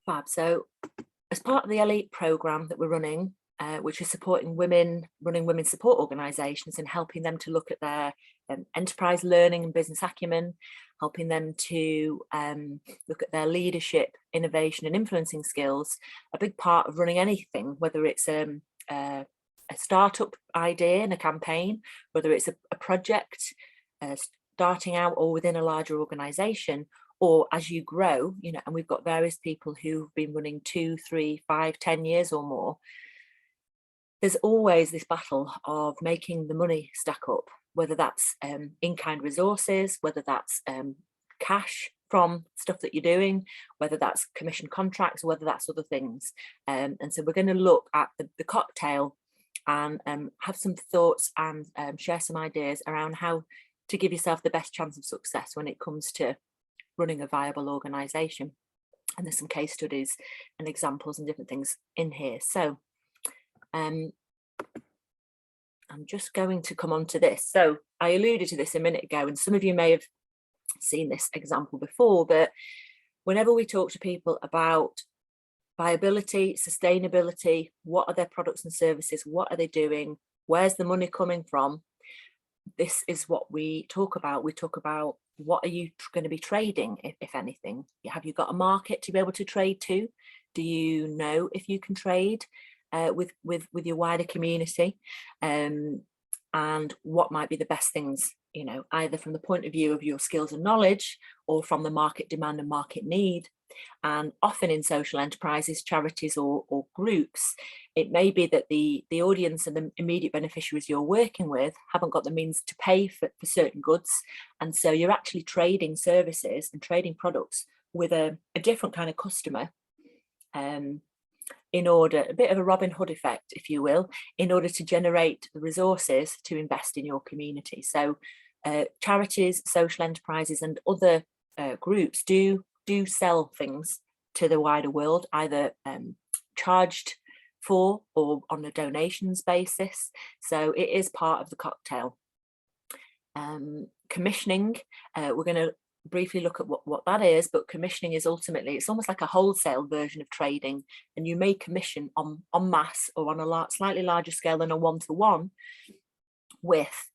Fab. So as part of the Ellii Programme that we're running, which is supporting women, running women support organisations and helping them to look at their enterprise learning and business acumen, helping them to look at their leadership, innovation and influencing skills. A big part of running anything, whether it's a startup idea and a campaign, whether it's a project starting out or within a larger organisation, or as you grow, you know, and we've got various people who've been running 2, 3, 5, 10 years or more. There's always this battle of making the money stack up, whether that's in-kind resources, whether that's cash from stuff that you're doing, whether that's commission contracts, whether that's other things. And so we're going to look at the cocktail and have some thoughts and share some ideas around how to give yourself the best chance of success when it comes to running a viable organisation. And there's some case studies and examples and different things in here. So I'm just going to come on to this. So I alluded to this a minute ago, and some of you may have seen this example before, but whenever we talk to people about viability, sustainability, what are their products and services, what are they doing, where's the money coming from, this is what we talk about. We talk about what are you going to be trading, if anything. Have you got a market to be able to trade to? Do you know if you can trade with your wider community? And what might be the best things, you know, either from the point of view of your skills and knowledge or from the market demand and market need. And often in social enterprises, charities or groups, it may be that the audience and the immediate beneficiaries you're working with haven't got the means to pay for certain goods. And so you're actually trading services and trading products with a different kind of customer in order, a bit of a Robin Hood effect, if you will, in order to generate the resources to invest in your community. So charities, social enterprises and other groups do sell things to the wider world, either charged for or on a donations basis. So it is part of the cocktail. Commissioning, we're going to briefly look at what that is, but commissioning is ultimately, it's almost like a wholesale version of trading, and you may commission en masse or on a slightly larger scale than a one-to-one with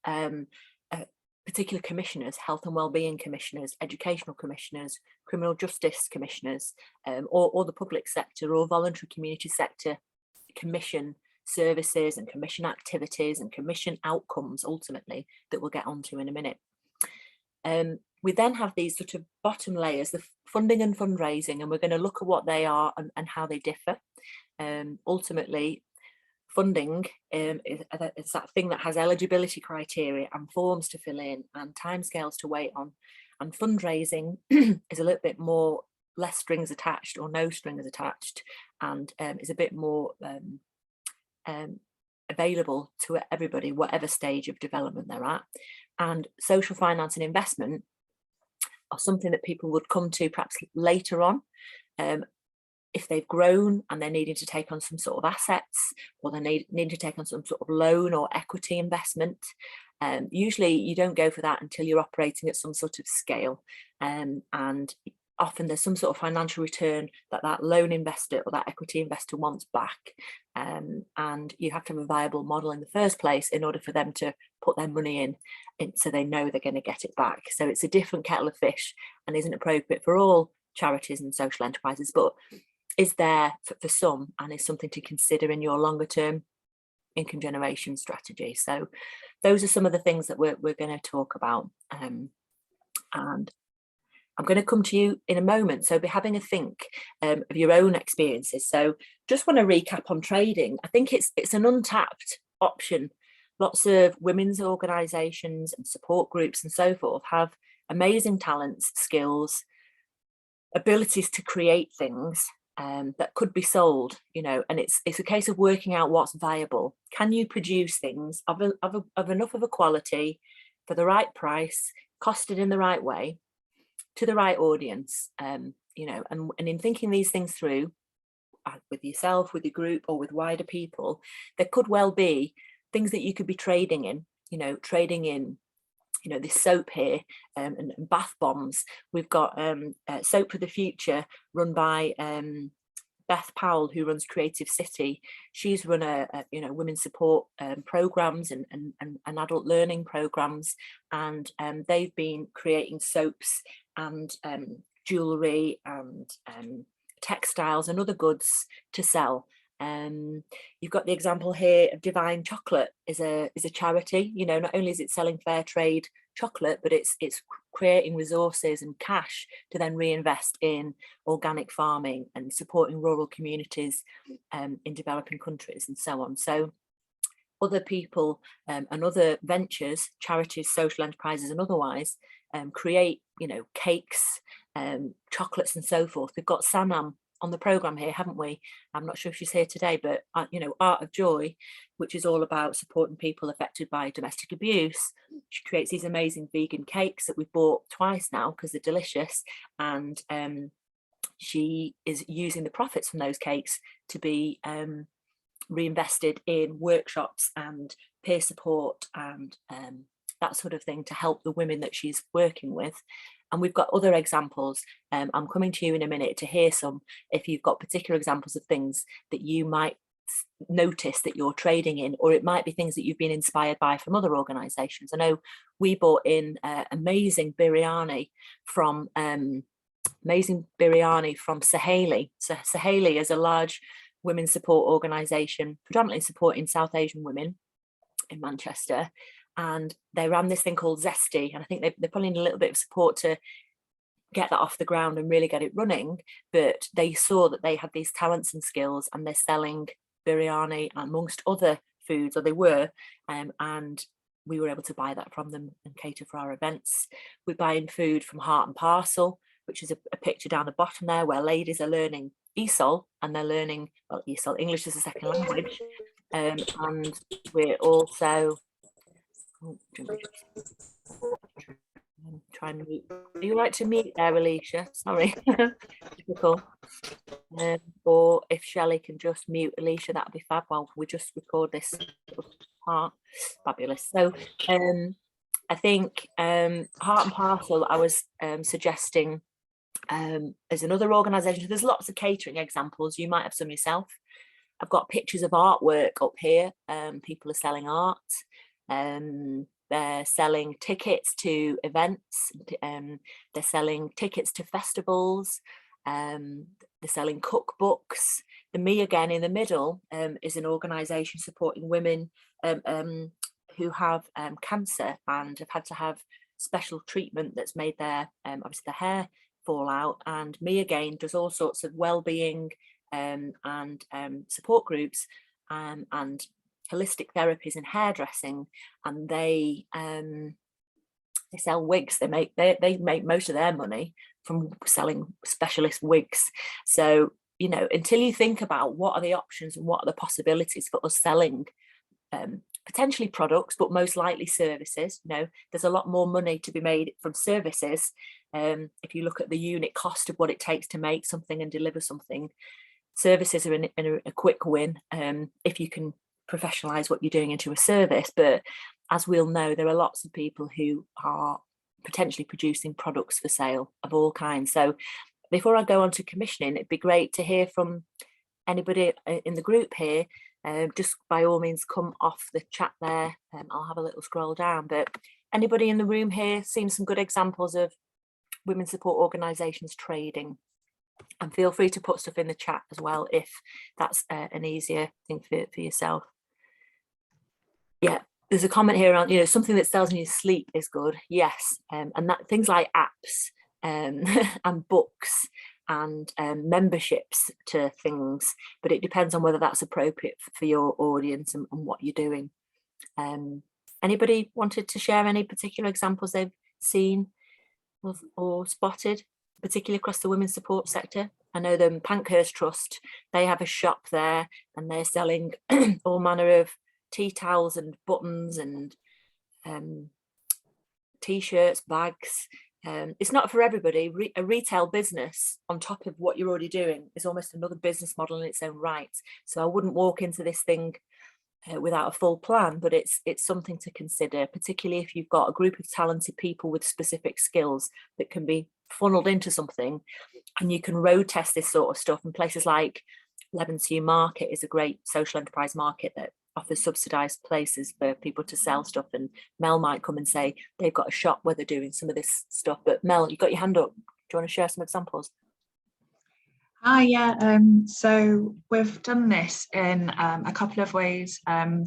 particular commissioners, health and wellbeing commissioners, educational commissioners, criminal justice commissioners, or the public sector or voluntary community sector commission services and commission activities and commission outcomes ultimately that we'll get onto in a minute. We then have these sort of bottom layers, the funding and fundraising, and we're going to look at what they are and how they differ. Ultimately, funding is that thing that has eligibility criteria and forms to fill in and timescales to wait on. And fundraising is a little bit more, less strings attached or no strings attached, and is a bit more available to everybody, whatever stage of development they're at. And social finance and investment are something that people would come to perhaps later on, if they've grown and they're needing to take on some sort of assets, or they need to take on some sort of loan or equity investment. Usually you don't go for that until you're operating at some sort of scale, and often there's some sort of financial return that loan investor or that equity investor wants back, and you have to have a viable model in the first place in order for them to put their money in so they know they're going to get it back. So it's a different kettle of fish and isn't appropriate for all charities and social enterprises, but is there for some and is something to consider in your longer term income generation strategy. So those are some of the things that we're going to talk about, and I'm going to come to you in a moment. So be having a think of your own experiences. So just want to recap on trading. I think it's an untapped option. Lots of women's organisations and support groups and so forth have amazing talents, skills, abilities to create things that could be sold, you know, and it's a case of working out what's viable. Can you produce things of enough of a quality for the right price, costed in the right way, to the right audience, you know, and in thinking these things through with yourself, with your group or with wider people, there could well be things that you could be trading in, you know, this soap here and bath bombs. We've got Soap for the Future run by Beth Powell, who runs Creative City, she's run a women's support programs and adult learning programs, and they've been creating soaps and jewellery and textiles and other goods to sell. You've got the example here of Divine Chocolate is a charity. You know, not only is it selling fair trade chocolate, but it's creating resources and cash to then reinvest in organic farming and supporting rural communities in developing countries and so on. So other people and other ventures, charities, social enterprises and otherwise create, you know, cakes, chocolates and so forth. We've got Sanam on the programme here, haven't we? I'm not sure if she's here today, but you know, Art of Joy, which is all about supporting people affected by domestic abuse. She creates these amazing vegan cakes that we've bought twice now because they're delicious, and she is using the profits from those cakes to be reinvested in workshops and peer support and that sort of thing to help the women that she's working with. And we've got other examples. I'm coming to you in a minute to hear some, if you've got particular examples of things that you might notice that you're trading in, or it might be things that you've been inspired by from other organisations. I know we bought in amazing biryani from Saheli. So Saheli is a large women's support organisation, predominantly supporting South Asian women in Manchester. And they ran this thing called Zesty, and I think they're pulling in a little bit of support to get that off the ground and really get it running. But they saw that they had these talents and skills, and they're selling biryani amongst other foods, or they were, and we were able to buy that from them and cater for our events. We're buying food from Heart and Parcel, which is a picture down the bottom there where ladies are learning ESOL, and they're learning, well, ESOL, English as a second language. And we're also try and mute. Are you right to mute there, Alicia? Sorry. Difficult. Or if Shelley can just mute Alicia, that'd be fab while we just record this part. Fabulous. So I think Heart and Parcel, I was suggesting as another organisation. There's lots of catering examples. You might have some yourself. I've got pictures of artwork up here. People are selling art. They're selling tickets to events. They're selling tickets to festivals. They're selling cookbooks. The Me Again in the middle is an organisation supporting women who have cancer and have had to have special treatment that's made their obviously their hair fall out. And Me Again does all sorts of well-being and support groups and holistic therapies and hairdressing, and they sell wigs. They make most of their money from selling specialist wigs. So, you know, until you think about what are the options and what are the possibilities for us selling potentially products, but most likely services, you know, there's a lot more money to be made from services. If you look at the unit cost of what it takes to make something and deliver something, services are a quick win if you can professionalize what you're doing into a service. But as we'll know, there are lots of people who are potentially producing products for sale of all kinds. So before I go on to commissioning, it'd be great to hear from anybody in the group here. Just by all means come off the chat there. I'll have a little scroll down, but anybody in the room here seen some good examples of women's support organisations trading? And feel free to put stuff in the chat as well if that's an easier thing for yourself. Yeah, there's a comment here on, you know, something that sells in your sleep is good. Yes, and that things like apps and books and memberships to things, but it depends on whether that's appropriate for your audience and what you're doing. Anybody wanted to share any particular examples they've seen or spotted, particularly across the women's support sector? I know the Pankhurst Trust, they have a shop there and they're selling all manner of tea towels and buttons and t-shirts, bags. It's not for everybody. A retail business on top of what you're already doing is almost another business model in its own right. So I wouldn't walk into this thing without a full plan, but it's something to consider, particularly if you've got a group of talented people with specific skills that can be funneled into something, and you can road test this sort of stuff in places like Levenshulme Market is a great social enterprise market that offers subsidised places for people to sell stuff, and Mel might come and say they've got a shop where they're doing some of this stuff. But Mel, you've got your hand up. Do you want to share some examples? Hi, yeah. So we've done this in a couple of ways.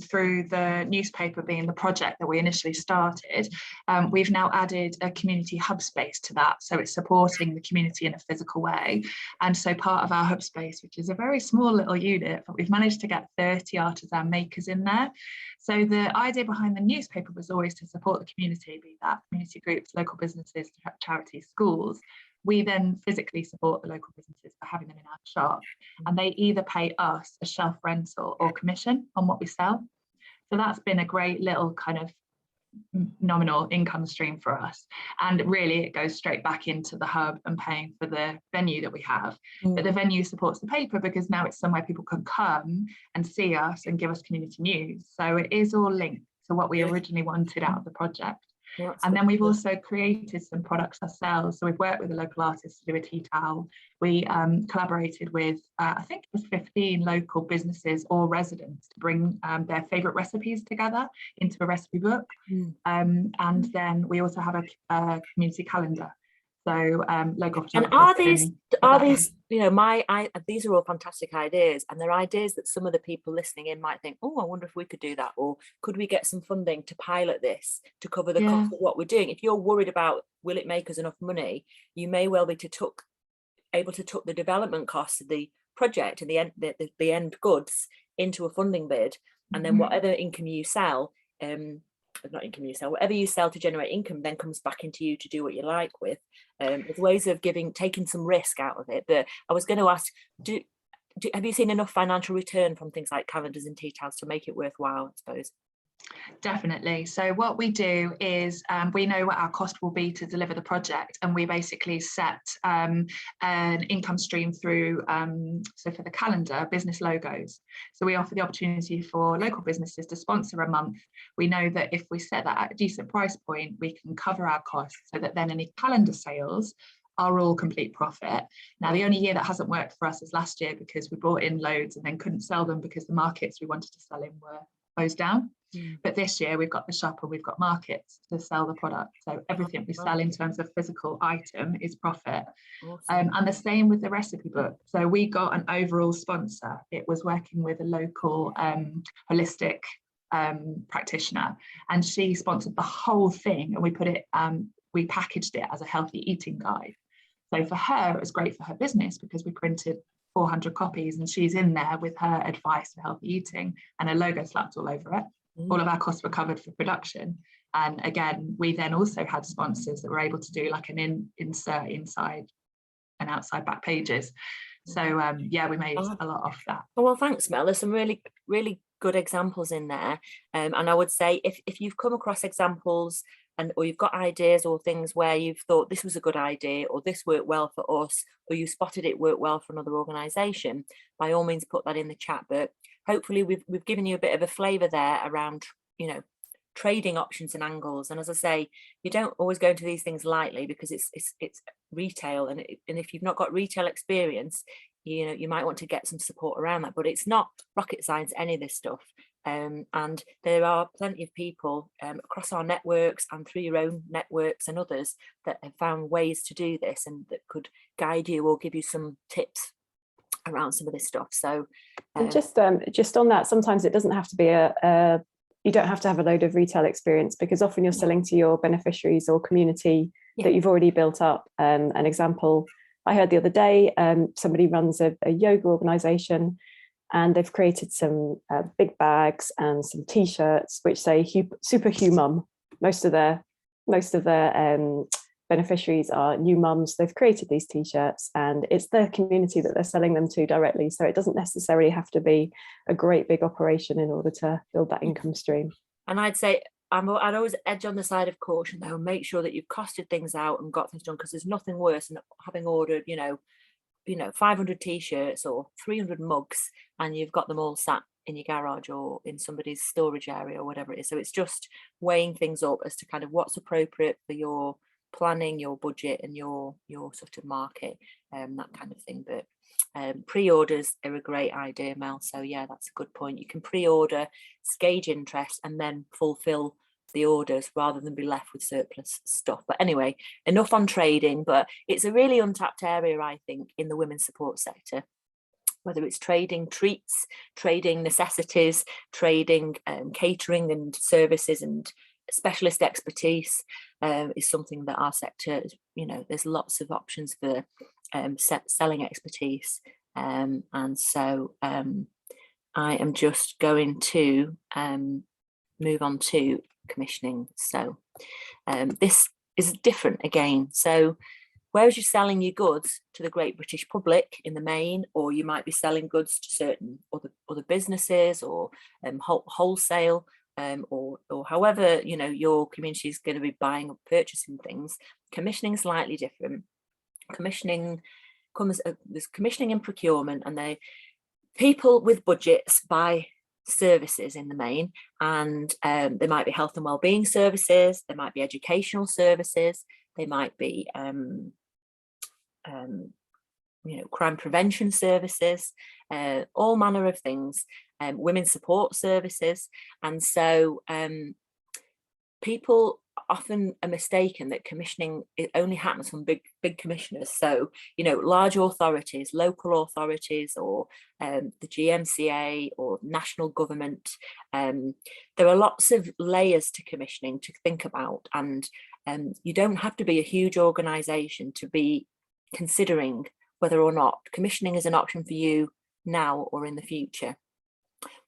Through the newspaper being the project that we initially started, we've now added a community hub space to that. So it's supporting the community in a physical way. And so part of our hub space, which is a very small little unit, but we've managed to get 30 artisan makers in there. So the idea behind the newspaper was always to support the community, be that community groups, local businesses, charities, schools. We then physically support the local businesses by having them in our shop, and they either pay us a shelf rental or commission on what we sell. So that's been a great little kind of nominal income stream for us, and really it goes straight back into the hub and paying for the venue that we have. But the venue supports the paper because now it's somewhere people can come and see us and give us community news. So it is all linked to what we originally wanted out of the project. And then we've also created some products ourselves. So we've worked with a local artist to do a tea towel. We collaborated with, I think it was 15 local businesses or residents to bring their favourite recipes together into a recipe book. And then we also have a community calendar. So local and are these you know, these are all fantastic ideas, and they're ideas that some of the people listening in might think, oh, I wonder if we could do that, or could we get some funding to pilot this to cover the cost of what we're doing? If you're worried about will it make us enough money, you may well be able to tuck the development costs of the project and the end goods into a funding bid, and then whatever income you sell, whatever you sell to generate income then comes back into you to do what you like with. There's ways of taking some risk out of it. But I was going to ask, have you seen enough financial return from things like calendars and tea towels to make it worthwhile, I suppose? Definitely. So what we do is we know what our cost will be to deliver the project, and we basically set an income stream through, so for the calendar, business logos. So we offer the opportunity for local businesses to sponsor a month. We know that if we set that at a decent price point, we can cover our costs so that then any calendar sales are all complete profit. Now, the only year that hasn't worked for us is last year, because we brought in loads and then couldn't sell them because the markets we wanted to sell in were closed down. But this year we've got the shop and we've got markets to sell the product. So everything we sell in terms of physical item is profit. Awesome. And the same with the recipe book. So we got an overall sponsor. It was working with a local holistic practitioner, and she sponsored the whole thing, and we put it, we packaged it as a healthy eating guide. So for her, it was great for her business because we printed 400 copies and she's in there with her advice for healthy eating and her logo slapped all over it. All of our costs were covered for production. And again, we then also had sponsors that were able to do like an insert inside and outside back pages. So yeah, we made a lot of that. Oh, well, thanks, Mel. There's some really, really good examples in there. And I would say if you've come across examples or you've got ideas or things where you've thought this was a good idea or this worked well for us, or you spotted it worked well for another organisation, by all means put that in the chat. But hopefully we've given you a bit of a flavour there around, you know, trading options and angles. And as I say, you don't always go into these things lightly because it's retail, and if you've not got retail experience, you know, you might want to get some support around that. But it's not rocket science, any of this stuff. And there are plenty of people across our networks and through your own networks and others that have found ways to do this and that could guide you or give you some tips around some of this stuff. So and just on that, sometimes it doesn't have to be you don't have to have a load of retail experience, because often you're selling to your beneficiaries or community that you've already built up. An example I heard the other day, somebody runs a yoga organization, and they've created some big bags and some t-shirts which say super mum. Most of their beneficiaries are new mums. They've created these t-shirts and it's their community that they're selling them to directly. So it doesn't necessarily have to be a great big operation in order to build that income stream. And I'd say I'd always edge on the side of caution though, and make sure that you've costed things out and got things done, because there's nothing worse than having ordered, you know, 500 t-shirts or 300 mugs and you've got them all sat in your garage or in somebody's storage area or whatever it is. So it's just weighing things up as to kind of what's appropriate for your planning, your budget and your sort of market. that kind of thing. But pre-orders are a great idea, Mel. So yeah, that's a good point. You can pre-order, gauge interest, and then fulfill the orders rather than be left with surplus stuff. But anyway, enough on trading, but it's a really untapped area, I think, in the women's support sector. Whether it's trading treats, trading necessities, trading catering and services and specialist expertise is something that our sector, there's lots of options for selling expertise. And so I am just going to move on to commissioning. So this is different again. So whereas you're selling your goods to the great British public in the main, or you might be selling goods to certain other businesses or wholesale, or however your community is going to be buying or purchasing things, commissioning is slightly different. Commissioning there's commissioning and procurement, and people with budgets buy services in the main, and there might be health and wellbeing services, there might be educational services, they might be crime prevention services, all manner of things, women's support services. And so people often are mistaken that commissioning, it only happens from big commissioners. So large authorities, local authorities, or the GMCA or national government. There are lots of layers to commissioning to think about, and you don't have to be a huge organisation to be considering whether or not commissioning is an option for you now or in the future.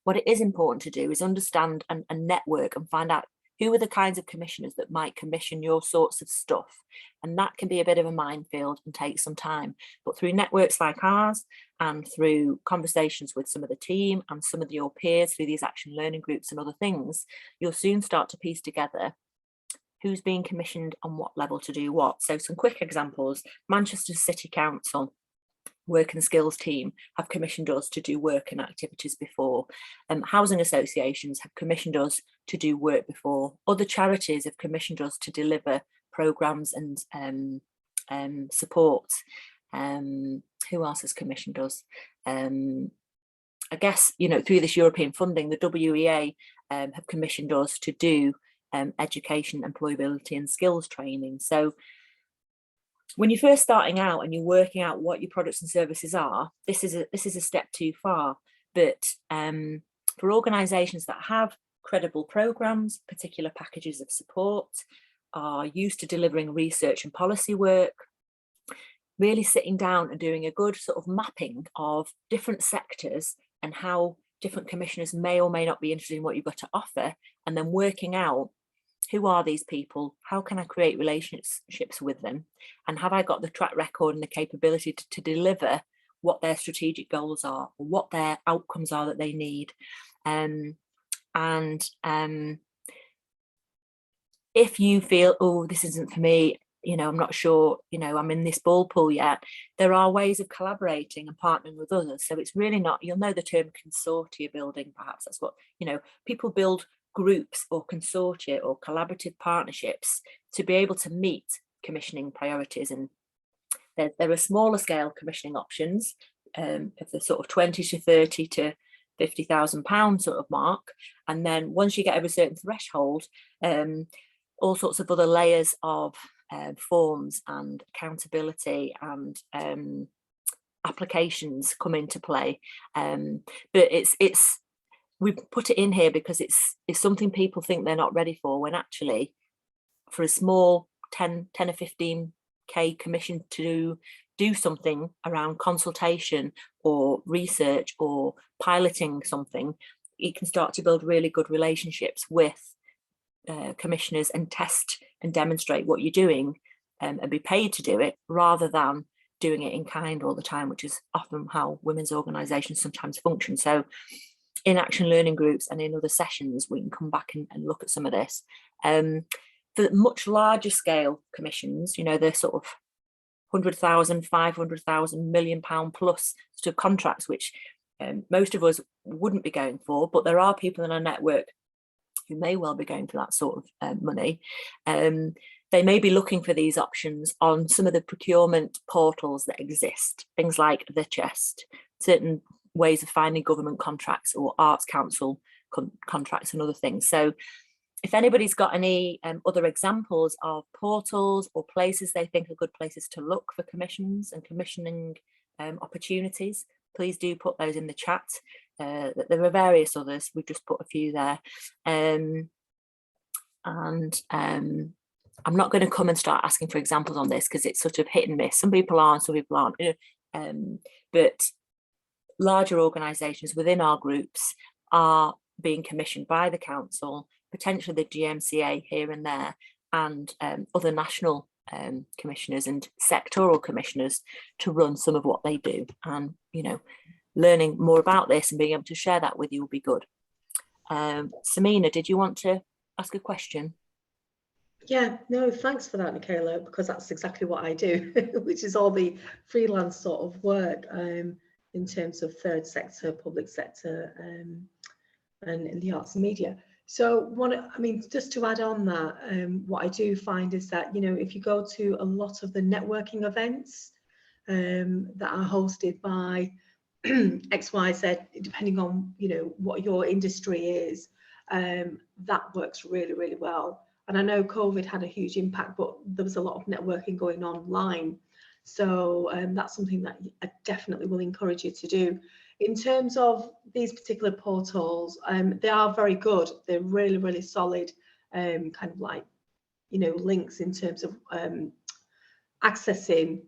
What it is important to do is understand and network and find out who are the kinds of commissioners that might commission your sorts of stuff. And that can be a bit of a minefield and take some time. But through networks like ours, and through conversations with some of the team and some of your peers through these action learning groups and other things, you'll soon start to piece together who's being commissioned on what level to do what. So some quick examples: Manchester City Council Work and Skills team have commissioned us to do work and activities before. Housing associations have commissioned us to do work before. Other charities have commissioned us to deliver programmes and support. Who else has commissioned us? I guess, through this European funding, the WEA have commissioned us to do education, employability and skills training. So when you're first starting out and you're working out what your products and services are, this is a step too far. But for organisations that have credible programmes, particular packages of support, are used to delivering research and policy work, really sitting down and doing a good sort of mapping of different sectors and how different commissioners may or may not be interested in what you've got to offer, and then working out, who are these people? How can I create relationships with them? And have I got the track record and the capability to deliver what their strategic goals are, or what their outcomes are that they need? If you feel, oh, this isn't for me, I'm not sure, I'm in this ball pool yet, there are ways of collaborating and partnering with others. So it's really not, you'll know the term consortia building, perhaps that's what, people build groups or consortia or collaborative partnerships to be able to meet commissioning priorities. And there are smaller scale commissioning options of the sort of 20 to 30 to £50,000 sort of mark. And then once you get over a certain threshold, all sorts of other layers of forms and accountability and applications come into play. But we put it in here because it's something people think they're not ready for, when actually for a small 10 or 15k commission to do something around consultation or research or piloting something, you can start to build really good relationships with commissioners and test and demonstrate what you're doing, and be paid to do it rather than doing it in kind all the time, which is often how women's organisations sometimes function. So in action learning groups and in other sessions, we can come back and look at some of this. For much larger scale commissions, they're sort of 100,000, 500,000, £1 million plus sort of contracts, which most of us wouldn't be going for, but there are people in our network who may well be going for that sort of money. they may be looking for these options on some of the procurement portals that exist, things like The Chest, certain ways of finding government contracts or Arts Council contracts and other things. So if anybody's got any other examples of portals or places they think are good places to look for commissions and commissioning opportunities, please do put those in the chat. There are various others, we've just put a few there. I'm not going to come and start asking for examples on this because it's sort of hit and miss. Some people are, some people aren't. But larger organisations within our groups are being commissioned by the council, potentially the GMCA here and there, and other national commissioners and sectoral commissioners to run some of what they do. And, you know, learning more about this and being able to share that with you will be good. Samina, did you want to ask a question? Yeah, no, thanks for that, Nicola, because that's exactly what I do, which is all the freelance sort of work in terms of third sector, public sector, and in the arts and media. So just to add on that, what I do find is that, you know, if you go to a lot of the networking events that are hosted by XYZ, depending on, you know, what your industry is, that works really, really well. And I know COVID had a huge impact, but there was a lot of networking going on online. So that's something that I definitely will encourage you to do. In terms of these particular portals, they are very good. They're really, really solid, kind of like, you know, links in terms of accessing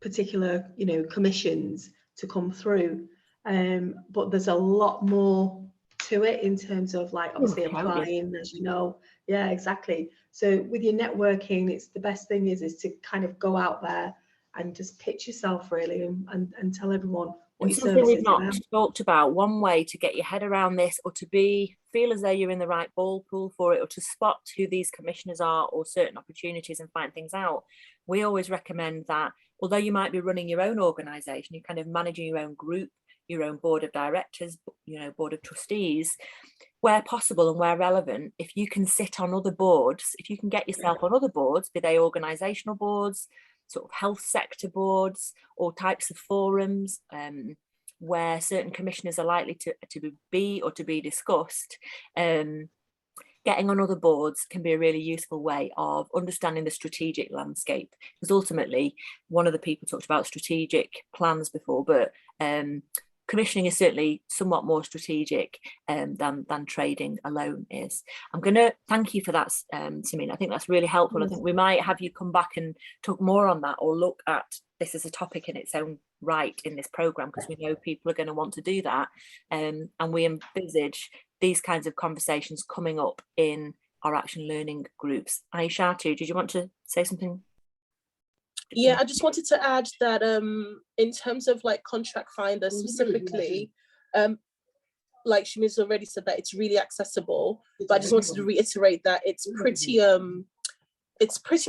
particular, you know, commissions to come through. But there's a lot more to it in terms of, like, obviously applying, as you know. Yeah, exactly. So with your networking, it's the best thing is to kind of go out there and just pitch yourself really and tell everyone what your something we've services not are. talked about, one way to get your head around this, or to feel as though you're in the right ball pool for it, or to spot who these commissioners are or certain opportunities and find things out, we always recommend that although you might be running your own organisation, you're kind of managing your own group, your own board of directors, you know, board of trustees, where possible and where relevant, if you can sit on other boards, if you can get yourself on other boards, be they organisational boards, sort of health sector boards, or types of forums where certain commissioners are likely to be discussed, getting on other boards can be a really useful way of understanding the strategic landscape. Because ultimately, one of the people talked about strategic plans before, but commissioning is certainly somewhat more strategic than trading alone is. I'm going to thank you for that, Samina. I think that's really helpful. I think we might have you come back and talk more on that, or look at this as a topic in its own right in this programme, because we know people are going to want to do that. And we envisage these kinds of conversations coming up in our action learning groups. Aishatu, did you want to say something? Yeah, I just wanted to add that in terms of like contract finder specifically, like Shami's already said that it's really accessible, but I just wanted to reiterate that it's pretty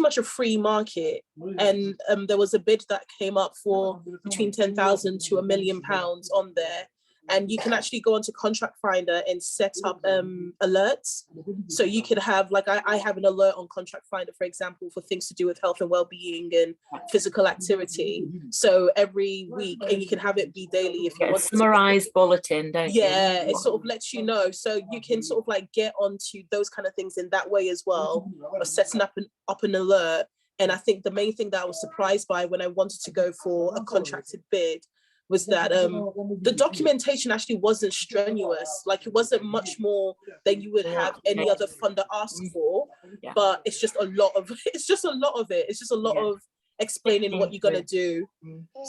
much a free market, and there was a bid that came up for between 10,000 to £1 million on there. And you can actually go onto Contract Finder and set up alerts. So you could have, like, I have an alert on Contract Finder, for example, for things to do with health and well-being and physical activity. So every week, and you can have it be daily if you want. Summarised bulletin, don't you? Yeah, it sort of lets you know. So you can sort of like get onto those kind of things in that way as well, of setting up an alert. And I think the main thing that I was surprised by when I wanted to go for a contracted bid was that the documentation actually wasn't strenuous. Like, it wasn't much more than you would have any other funder ask for, but it's just a lot of explaining what you're gonna do.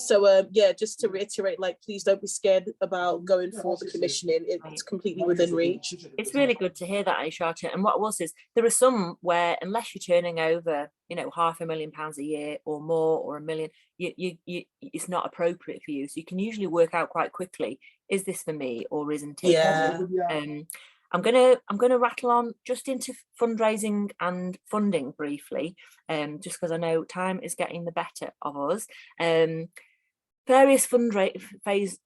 So yeah, just to reiterate, like, please don't be scared about going for the commissioning. It's completely within reach. It's really good to hear that, Aishatu. And what was is, there are some where unless you're turning over, you know, £500,000 a year or more, or £1 million, it's not appropriate for you. So you can usually work out quite quickly, is this for me or isn't it? Yeah. I'm gonna rattle on just into fundraising and funding briefly, just because I know time is getting the better of us. Various phase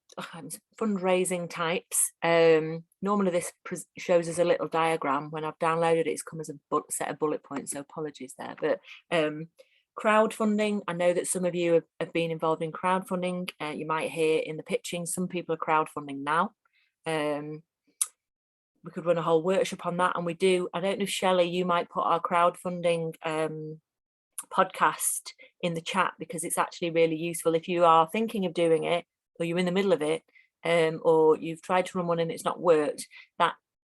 fundraising types. Normally this shows us a little diagram. When I've downloaded it, it's come as a set of bullet points, so apologies there. But crowdfunding, I know that some of you have been involved in crowdfunding. You might hear in the pitching, some people are crowdfunding now. We could run a whole workshop on that, and we do. I don't know if Shelley, you might put our crowdfunding podcast in the chat, because it's actually really useful if you are thinking of doing it, or you're in the middle of it, or you've tried to run one and it's not worked. That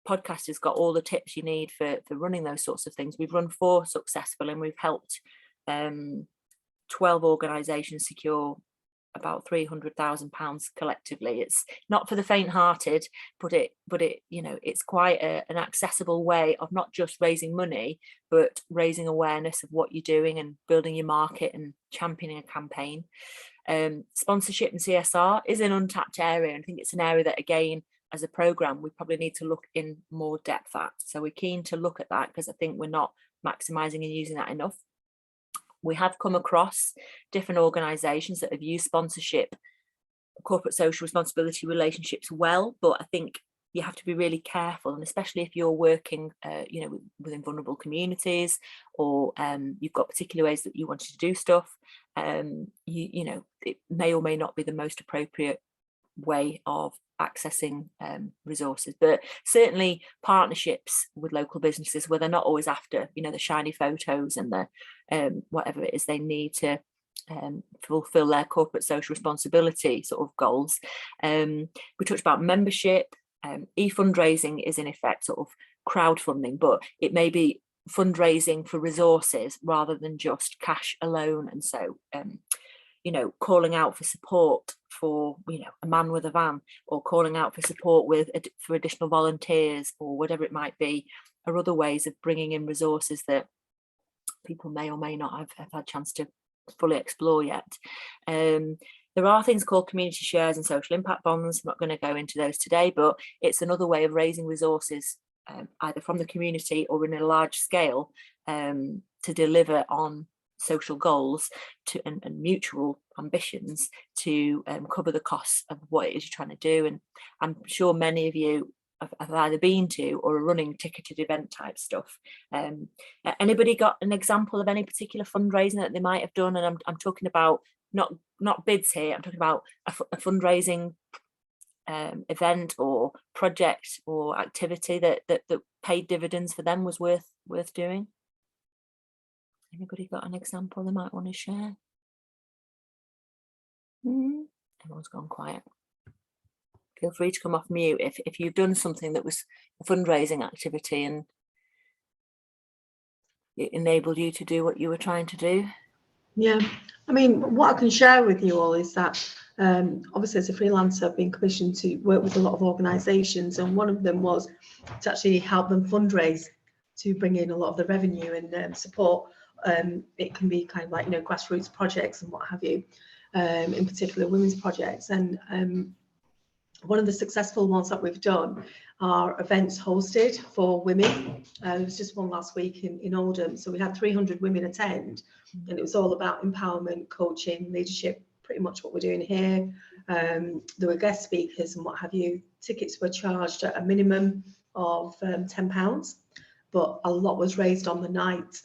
podcast has got all the tips you need for running those sorts of things. We've run 4 successful, and we've helped 12 organisations secure about £300,000 collectively. It's not for the faint-hearted, but it it's quite an accessible way of not just raising money, but raising awareness of what you're doing and building your market and championing a campaign. Sponsorship and CSR is an untapped area, and I think it's an area that, again, as a programme, we probably need to look in more depth at. So we're keen to look at that, because I think we're not maximising and using that enough. We have come across different organisations that have used sponsorship, corporate social responsibility relationships well, but I think you have to be really careful, and especially if you're working within vulnerable communities, or you've got particular ways that you want to do stuff, it may or may not be the most appropriate way of accessing resources. But certainly partnerships with local businesses, where they're not always after the shiny photos and the whatever it is they need to fulfill their corporate social responsibility sort of goals. We talked about membership. E-fundraising is in effect sort of crowdfunding, but it may be fundraising for resources rather than just cash alone. And so calling out for support for a man with a van, or calling out for support for additional volunteers, or whatever it might be, are other ways of bringing in resources that people may or may not have had a chance to fully explore yet. There are things called community shares and social impact bonds. I'm not going to go into those today, but it's another way of raising resources either from the community or in a large scale to deliver on social goals and mutual ambitions to cover the costs of what it is you're trying to do. And I'm sure many of you have either been to or are running ticketed event type stuff. Anybody got an example of any particular fundraising that they might have done? And I'm talking about not bids here. I'm talking about a fundraising event or project or activity that paid dividends for them, was worth doing. Anybody got an example they might want to share? Everyone's gone quiet. Feel free to come off mute if you've done something that was a fundraising activity and it enabled you to do what you were trying to do. Yeah, I mean, what I can share with you all is that obviously as a freelancer, I've been commissioned to work with a lot of organisations, and one of them was to actually help them fundraise to bring in a lot of the revenue and support. It can be kind of like, grassroots projects and what have you, in particular women's projects. And one of the successful ones that we've done are events hosted for women. There was just one last week in Oldham. So we had 300 women attend, and it was all about empowerment, coaching, leadership, pretty much what we're doing here. There were guest speakers and what have you. Tickets were charged at a minimum of £10, but a lot was raised on the night.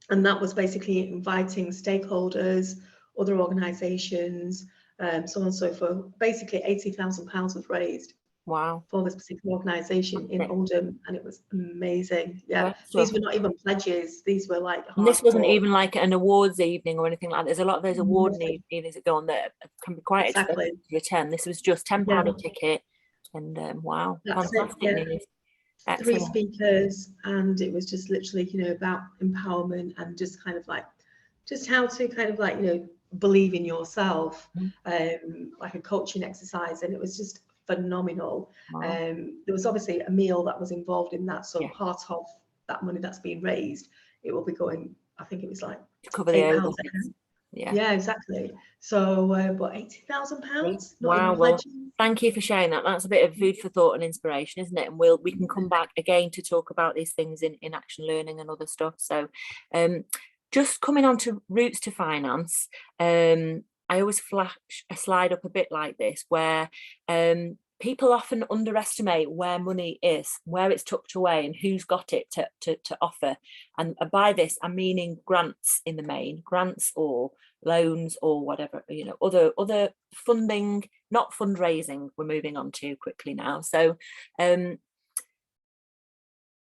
And that was basically inviting stakeholders, other organisations, so on and so forth. Basically, £80,000 was raised. Wow. For this particular organisation in Oldham, and it was amazing. Yeah, sure. These were not even pledges. These were like. And this wasn't even like an awards evening or anything like that. There's a lot of those award evenings that go on that can be quite expensive to attend. This was just £10 a ticket, and wow, that's fantastic news. Excellent. 3 speakers, and it was just literally, about empowerment and just kind of like, just how to kind of like, believe in yourself, like a coaching exercise, and it was just phenomenal. Wow. There was obviously a meal that was involved in that, so part of that money that's being raised, it will be going, I think it was like to cover the overheads. Yeah, exactly. So but £80,000. Wow. Well, thank you for sharing that. That's a bit of food for thought and inspiration, isn't it? And we can come back again to talk about these things in action learning and other stuff. So just coming on to routes to finance, I always flash a slide up a bit like this, where people often underestimate where money is, where it's tucked away, and who's got it to offer. And by this, I'm meaning grants in the main, grants or loans or whatever, you know, other funding, not fundraising. We're moving on to quickly now. So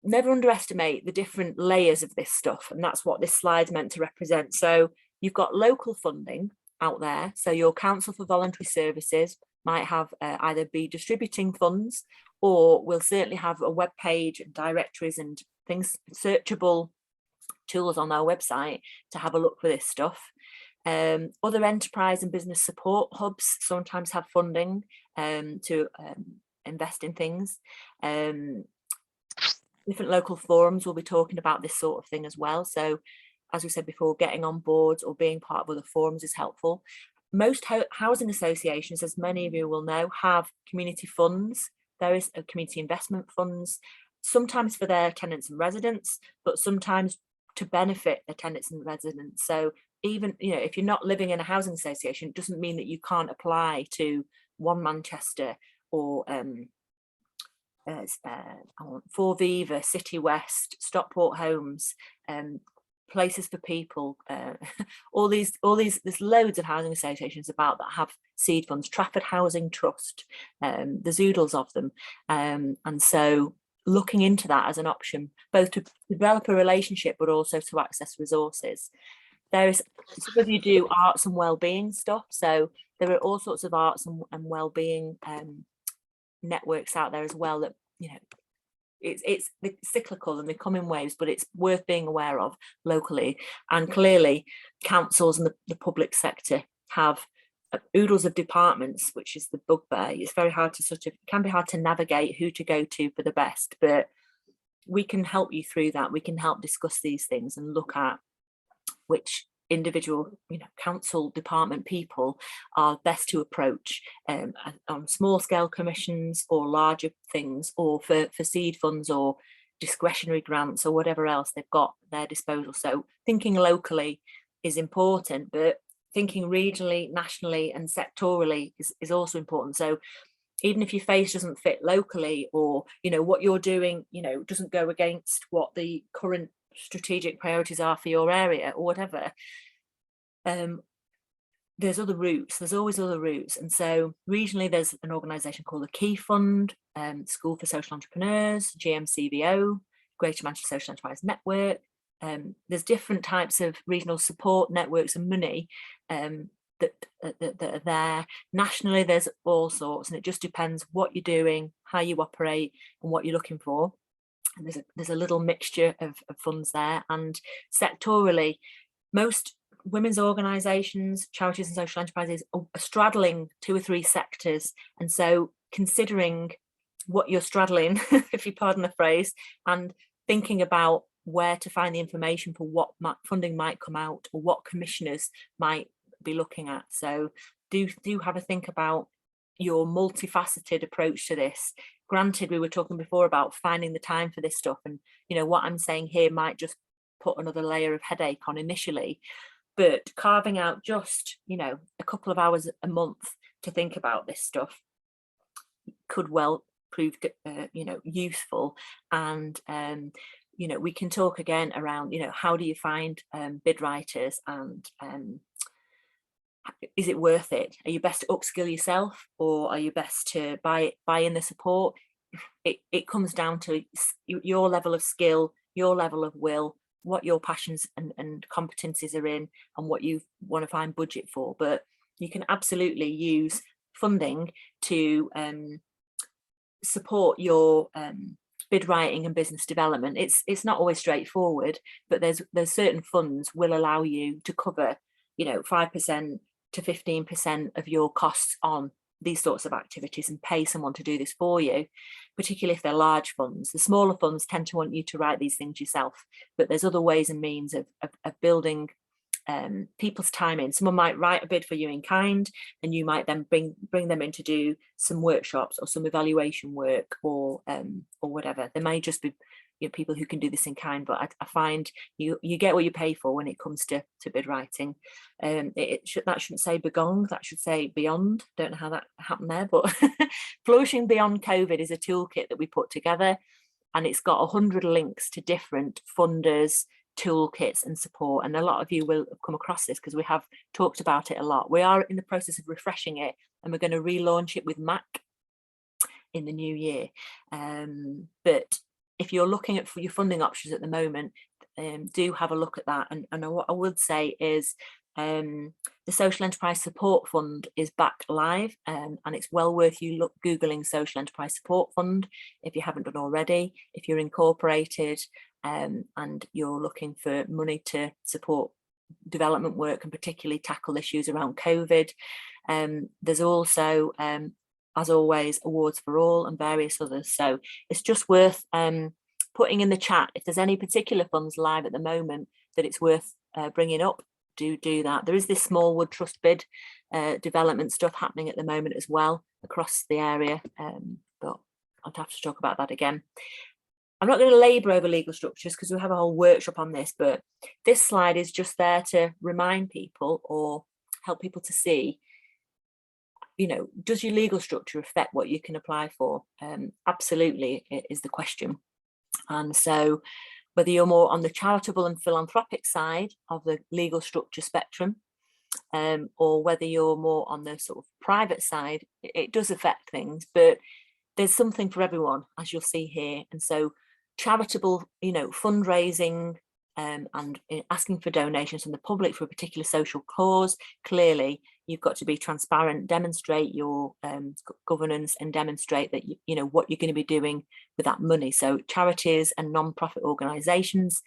never underestimate the different layers of this stuff, and that's what this slide's meant to represent. So you've got local funding out there. So your Council for Voluntary Services might have either be distributing funds, or will certainly have a web page, directories and things, searchable tools on our website to have a look for this stuff. Other enterprise and business support hubs sometimes have funding to invest in things. Different local forums will be talking about this sort of thing as well. So as we said before, getting on boards or being part of other forums is helpful. Most housing associations, as many of you will know, have community funds. There is a community investment funds, sometimes for their tenants and residents, but sometimes to benefit their tenants and residents. So even, you know, if you're not living in a housing association, it doesn't mean that you can't apply to One Manchester or For Viva, City West, Stockport Homes, Places for People, all these, there's loads of housing associations about that have seed funds, Trafford Housing Trust, there's oodles of them. And so looking into that as an option, both to develop a relationship, but also to access resources. There's, some of you do arts and wellbeing stuff. So there are all sorts of arts and wellbeing networks out there as well that, you know, it's cyclical and they come in waves, but it's worth being aware of locally. And clearly councils and the public sector have oodles of departments, which is the bugbear. It's very hard to can be hard to navigate who to go to for the best, but we can help you through that. We can help discuss these things and look at which individual, you know, council department people are best to approach on small scale commissions or larger things, or for seed funds or discretionary grants or whatever else they've got at their disposal. So thinking locally is important, but thinking regionally, nationally and sectorally is also important. So even if your face doesn't fit locally, or, you know, what you're doing, you know, doesn't go against what the current strategic priorities are for your area or whatever, there's other routes, there's always other routes. And so regionally there's an organisation called the Key Fund, School for Social Entrepreneurs, GMCVO, Greater Manchester Social Enterprise Network. There's different types of regional support networks and money that are there. Nationally there's all sorts, and it just depends what you're doing, how you operate and what you're looking for. And there's a little mixture of funds there. And sectorally, most women's organisations, charities and social enterprises are straddling 2 or 3 sectors. And so considering what you're straddling, if you pardon the phrase, and thinking about where to find the information for what funding might come out or what commissioners might be looking at. So do have a think about your multifaceted approach to this. Granted, we were talking before about finding the time for this stuff, and, you know, what I'm saying here might just put another layer of headache on initially, but carving out just, you know, a couple of hours a month to think about this stuff could well prove, you know, useful. And you know, we can talk again around, you know, how do you find bid writers, and is it worth it? Are you best to upskill yourself, or are you best to buy in the support? It comes down to your level of skill, your level of will, what your passions and competencies are in, and what you want to find budget for. But you can absolutely use funding to support your bid writing and business development. It's not always straightforward, but there's certain funds will allow you to cover, you know, 5% to 15% of your costs on these sorts of activities and pay someone to do this for you, particularly if they're large funds. The smaller funds tend to want you to write these things yourself, but there's other ways and means of building people's time in. Someone might write a bid for you in kind, and you might then bring them in to do some workshops or some evaluation work or whatever. They may just be, people who can do this in kind, but I find you get what you pay for when it comes to bid writing. That shouldn't say begone, that should say beyond. Don't know how that happened there, but Flourishing Beyond COVID is a toolkit that we put together, and it's got 100 links to different funders, toolkits and support. And a lot of you will have come across this because we have talked about it a lot. We are in the process of refreshing it, and we're going to relaunch it with Mac in the new year. But if you're looking at your funding options at the moment, do have a look at that. And what I would say is the Social Enterprise Support Fund is back live, and it's well worth you Googling Social Enterprise Support Fund if you haven't done already. If you're incorporated and you're looking for money to support development work and particularly tackle issues around COVID, there's also as always, Awards for All and various others. So it's just worth putting in the chat if there's any particular funds live at the moment that it's worth bringing up. Do that. There is this Small Wood Trust bid development stuff happening at the moment as well across the area, but I'd have to talk about that again. I'm not going to labour over legal structures because we have a whole workshop on this, but this slide is just there to remind people or help people to see, does your legal structure affect what you can apply for? Absolutely, it is the question. And so whether you're more on the charitable and philanthropic side of the legal structure spectrum, or whether you're more on the sort of private side, it does affect things, but there's something for everyone, as you'll see here. And so charitable, fundraising and asking for donations from the public for a particular social cause, clearly you've got to be transparent, demonstrate your governance and demonstrate that you know what you're going to be doing with that money. So charities and non-profit organisations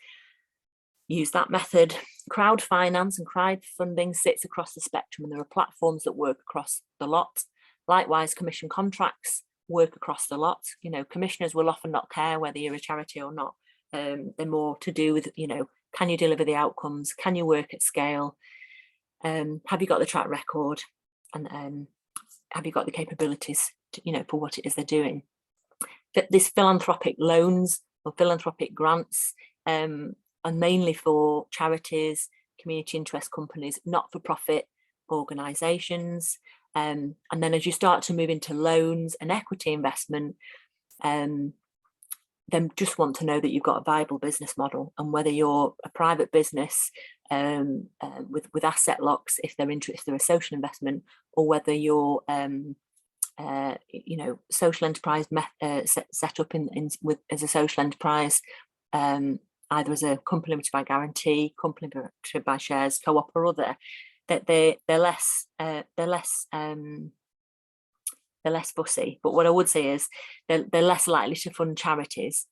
use that method. Crowd finance and crowdfunding sits across the spectrum, and there are platforms that work across the lot. Likewise, commission contracts work across the lot. Commissioners will often not care whether you're a charity or not. They're more to do with, can you deliver the outcomes? Can you work at scale? Have you got the track record? And have you got the capabilities to, for what it is they're doing? This philanthropic loans or philanthropic grants are mainly for charities, community interest companies, not-for-profit organisations. And then as you start to move into loans and equity investment, then just want to know that you've got a viable business model, and whether you're a private business with asset locks, if they're a social investment, or whether you're social enterprise set up as a social enterprise, either as a company limited by guarantee, company limited by shares, co-op or other, that they're less fussy. But what I would say is they're less likely to fund charities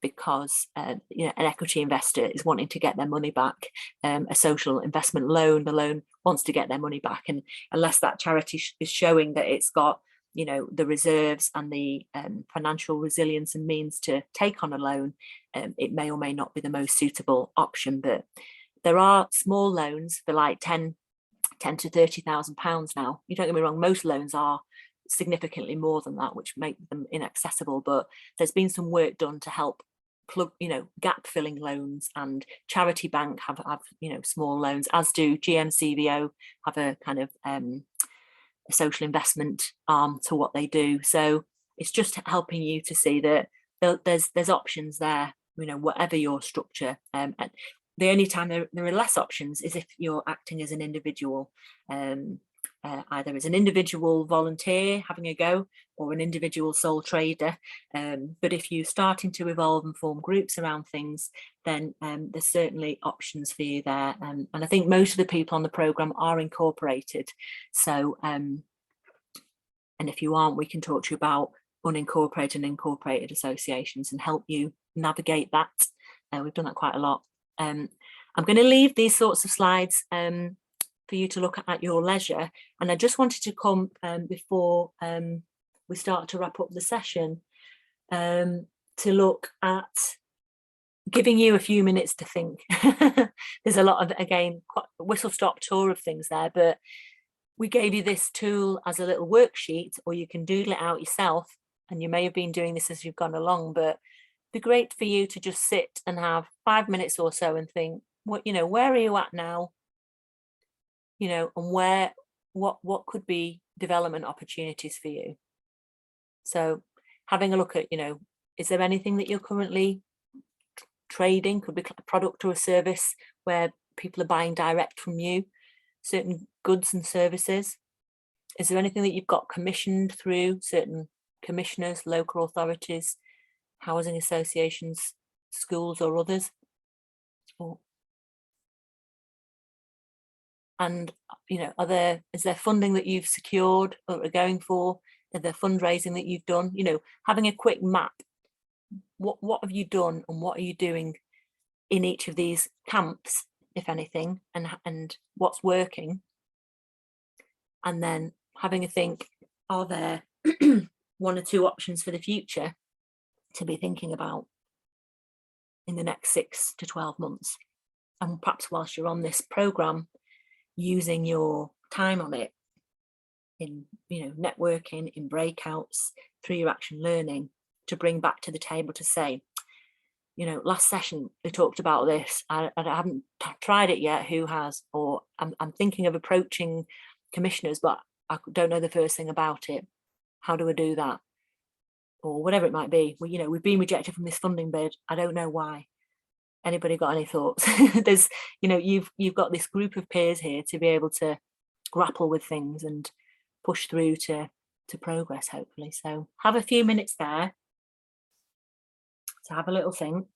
because an equity investor is wanting to get their money back. A social investment loan, the loan wants to get their money back, and unless that charity is showing that it's got the reserves and the financial resilience and means to take on a loan, it may or may not be the most suitable option. But there are small loans for like 10 to £30,000 now. You don't get me wrong, most loans are significantly more than that, which make them inaccessible, but there's been some work done to help plug gap filling loans, and Charity Bank have small loans, as do GMCVO have a kind of a social investment arm to what they do. So it's just helping you to see that there's options there, whatever your structure. The only time there are less options is if you're acting as an individual, either as an individual volunteer having a go or an individual sole trader. But if you're starting to evolve and form groups around things, then there's certainly options for you there. And I think most of the people on the programme are incorporated. So, and if you aren't, we can talk to you about unincorporated and incorporated associations and help you navigate that. We've done that quite a lot. I'm going to leave these sorts of slides for you to look at your leisure, and I just wanted to come before we start to wrap up the session to look at giving you a few minutes to think. There's a lot of, again, quite a whistle-stop tour of things there, but we gave you this tool as a little worksheet, or you can doodle it out yourself, and you may have been doing this as you've gone along, but be great for you to just sit and have 5 minutes or so and think, what, you know, where are you at now? You know, and what could be development opportunities for you? So having a look at, you know, is there anything that you're currently trading? Could be a product or a service where people are buying direct from you, certain goods and services. Is there anything that you've got commissioned through certain commissioners, local authorities, housing associations, schools or others? And, you know, is there funding that you've secured or are going for? Are there fundraising that you've done? You know, having a quick map. What have you done and what are you doing in each of these camps, if anything, and what's working? And then having a think, are there 1 or 2 options for the future to be thinking about in the next 6 to 12 months? And perhaps whilst you're on this programme, using your time on it in, you know, networking, in breakouts, through your action learning, to bring back to the table to say, you know, last session we talked about this, I haven't tried it yet, who has? Or I'm thinking of approaching commissioners, but I don't know the first thing about it. How do I do that? Or whatever it might be. Well, you know, we've been rejected from this funding bid. I don't know why. Anybody got any thoughts? There's, you know, you've got this group of peers here to be able to grapple with things and push through to progress, hopefully. So have a few minutes there to have a little think.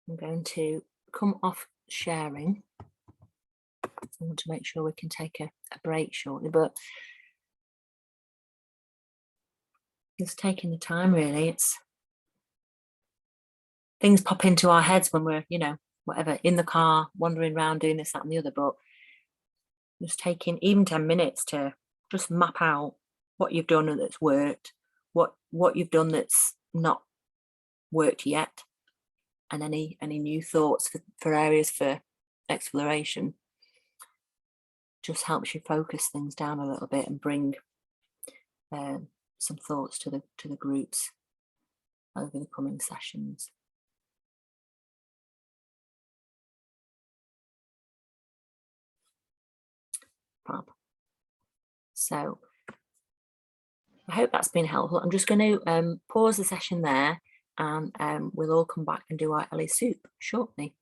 I'm going to come off sharing. I want to make sure we can take a break shortly, but it's taking the time, really. It's things pop into our heads when we're, you know, whatever, in the car, wandering around, doing this, that and the other, but just taking even 10 minutes to just map out what you've done that's worked, what you've done that's not worked yet, and any new thoughts for areas for exploration. Just helps you focus things down a little bit and bring some thoughts to the groups over the coming sessions. Fab. So I hope that's been helpful. I'm just going to pause the session there, and we'll all come back and do our Ellii soup shortly.